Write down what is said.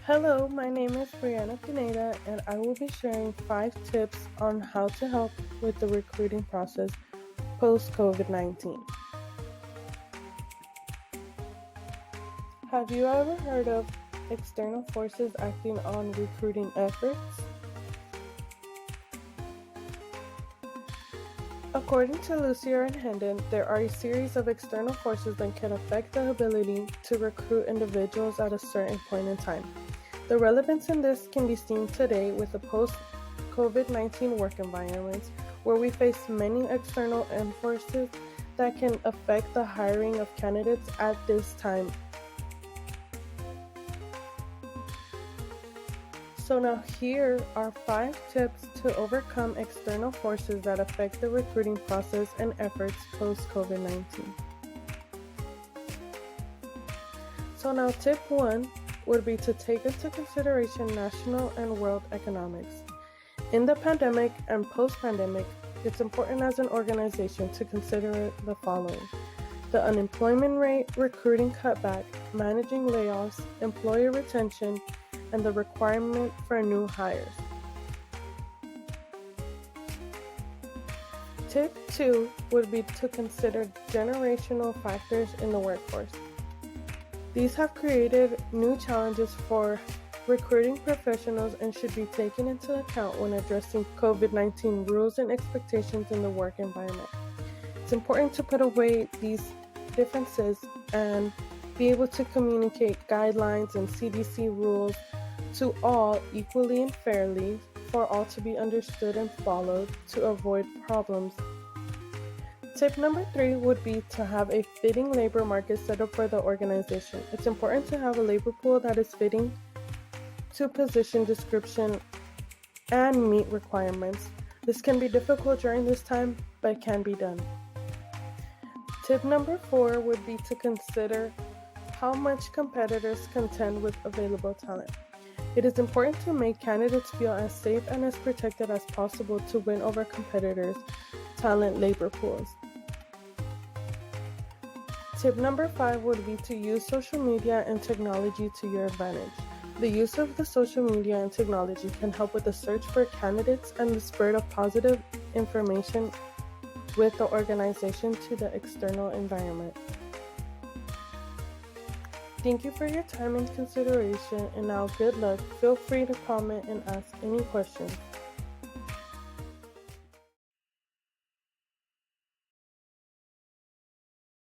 Hello, my name is Brianna Pineda, and I will be sharing 5 tips on how to help with the recruiting process post COVID 19. Have you ever heard of external forces acting on recruiting efforts? According to Lucier and Hendon, there are a series of external forces that can affect the ability to recruit individuals at a certain point in time. The relevance in this can be seen today with the post-COVID-19 work environments, where we face many external forces that can affect the hiring of candidates at this time. So now here are 5 tips to overcome external forces that affect the recruiting process and efforts post-COVID-19. So now tip 1 would be to take into consideration national and world economics. In the pandemic and post-pandemic, it's important as an organization to consider the following: the unemployment rate, recruiting cutback, managing layoffs, employee retention, and the requirement for new hires. Tip 2 would be to consider generational factors in the workforce. These have created new challenges for recruiting professionals and should be taken into account when addressing COVID-19 rules and expectations in the work environment. It's important to put away these differences and be able to communicate guidelines and CDC rules to all equally and fairly for all to be understood and followed to avoid problems. Tip number 3 would be to have a fitting labor market set up for the organization. It's important to have a labor pool that is fitting to position description and meet requirements. This can be difficult during this time, but can be done. Tip number 4 would be to consider how much competitors contend with available talent. It is important to make candidates feel as safe and as protected as possible to win over competitors' talent labor pools. Tip number 5 would be to use social media and technology to your advantage. The use of the social media and technology can help with the search for candidates and the spread of positive information with the organization to the external environment. Thank you for your time and consideration, and now good luck. Feel free to comment and ask any questions.